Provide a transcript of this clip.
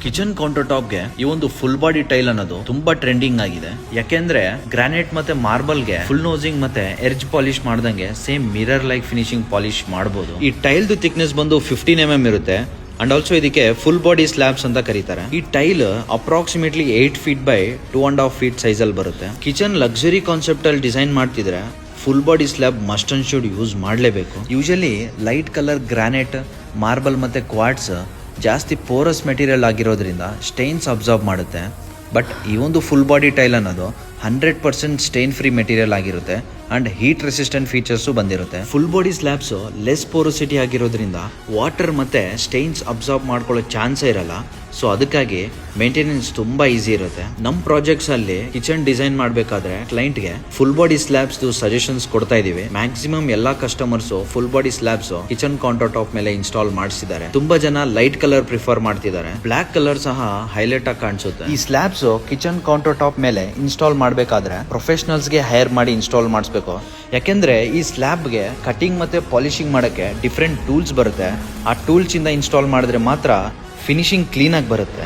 Kitchen counter top ಗೆ ಈ ಒಂದು ಫುಲ್ ಬಾಡಿ ಟೈಲ್ ಅನ್ನೋದು ತುಂಬಾ ಟ್ರೆಂಡಿಂಗ್ ಆಗಿದೆ. ಯಾಕೆಂದ್ರೆ ಗ್ರಾನೈಟ್ ಮತ್ತೆ ಮಾರ್ಬಲ್ ಗೆ ಫುಲ್ ನೋಸಿಂಗ್ ಮತ್ತೆ ಎರ್ಜ್ ಪಾಲಿಶ್ ಮಾಡ್ದಂಗೆ same mirror like finishing polish ಮಾಡಬಹುದು. ಈ ಟೈಲ್ ಥಿಕ್ನೆಸ್ ಬಂದು 15 mm ಇರುತ್ತೆ. ಅಂಡ್ ಆಲ್ಸೋ ಇದಕ್ಕೆ ಫುಲ್ ಬಾಡಿ ಸ್ಲ್ಯಾಬ್ಸ್ ಅಂತ ಕರೀತಾರೆ. ಈ tile approximately 8 feet by 2.5 feet size ಅಲ್ಲಿ ಬರುತ್ತೆ. ಕಿಚನ್ ಲಕ್ಸುರಿ ಕಾನ್ಸೆಪ್ಟ್ ಅಲ್ಲಿ ಡಿಸೈನ್ ಮಾಡ್ತಿದ್ರೆ full body slab must and should use ಮಾಡಲೇಬೇಕು. Usually light colour granite, marble ಮತ್ತೆ ಕ್ವಾರ್ಟ್ಸ್ ಜಾಸ್ತಿ ಪೋರಸ್ ಮೆಟೀರಿಯಲ್ ಆಗಿರೋದ್ರಿಂದ ಸ್ಟೈನ್ಸ್ ಅಬ್ಸಾರ್ಬ್ ಮಾಡುತ್ತೆ. ಬಟ್ ಈ ಒಂದು ಫುಲ್ ಬಾಡಿ ಟೈಲ್ ಅನ್ನೋದು 100% ಸ್ಟೈನ್ ಫ್ರೀ ಮೆಟೀರಿಯಲ್ ಆಗಿರುತ್ತೆ ಅಂಡ್ ಹೀಟ್ ರೆಸಿಸ್ಟೆಂಟ್ ಫೀಚರ್ಸು ಬಂದಿರುತ್ತೆ. ಫುಲ್ ಬಾಡಿ ಸ್ಲ್ಯಾಬ್ಸ್ ಲೆಸ್ ಪೋರೋಸಿಟಿ ಆಗಿರೋದ್ರಿಂದ ವಾಟರ್ ಮತ್ತೆ ಸ್ಟೈನ್ಸ್ ಅಬ್ಸಾರ್ಬ್ ಮಾಡ್ಕೊಳ್ಳೋ ಚಾನ್ಸೇ ಇರಲ್ಲ. ಸೊ ಅದಕ್ಕಾಗಿ ಮೇಂಟೆನೆನ್ಸ್ ತುಂಬಾ ಈಸಿ ಇರುತ್ತೆ. ನಮ್ಮ ಪ್ರಾಜೆಕ್ಟ್ಸ್ ಅಲ್ಲಿ ಕಿಚನ್ ಡಿಸೈನ್ ಮಾಡಬೇಕಾದ್ರೆ ಕ್ಲೈಂಟ್ ಗೆ ಫುಲ್ ಬಾಡಿ ಸ್ಲ್ಯಾಬ್ಸ್ ಸಜೆಷನ್ಸ್ ಕೊಡ್ತಾ ಇದೀವಿ. ಮ್ಯಾಕ್ಸಿಮಮ್ ಎಲ್ಲಾ customers full body slabs kitchen counter top ಮೇಲೆ ಇನ್ಸ್ಟಾಲ್ ಮಾಡಿಸಿದ್ದಾರೆ. ತುಂಬಾ ಜನ ಲೈಟ್ ಕಲರ್ ಪ್ರಿಫರ್ ಮಾಡ್ತಿದ್ದಾರೆ. ಬ್ಲಾಕ್ ಕಲರ್ ಸಹ ಹೈಲೈಟ್ ಆಗಿ ಕಾಣಿಸುತ್ತೆ. ಈ ಸ್ಲ್ಯಾಬ್ಸ್ ಕಿಚನ್ ಕೌಂಟರ್ ಟಾಪ್ ಮೇಲೆ ಇನ್ಸ್ಟಾಲ್ ಮಾಡಬೇಕಾದ್ರೆ ಪ್ರೊಫೆಷನಲ್ಸ್ ಗೆ ಹೈರ್ ಮಾಡಿ ಇನ್ಸ್ಟಾಲ್ ಮಾಡಿಸ್ಬೇಕು. ಯಾಕೆಂದ್ರೆ ಈ ಸ್ಲ್ಯಾಬ್ ಗೆ ಕಟಿಂಗ್ ಮತ್ತೆ ಪಾಲಿಶಿಂಗ್ ಮಾಡಕ್ಕೆ ಡಿಫ್ರೆಂಟ್ ಟೂಲ್ಸ್ ಬರುತ್ತೆ. ಆ ಟೂಲ್ಸ್ ಇಂದ ಇನ್ಸ್ಟಾಲ್ ಮಾಡಿದ್ರೆ ಮಾತ್ರ ಫಿನಿಶಿಂಗ್ ಕ್ಲೀನ್ ಆಗಿ ಬರುತ್ತೆ.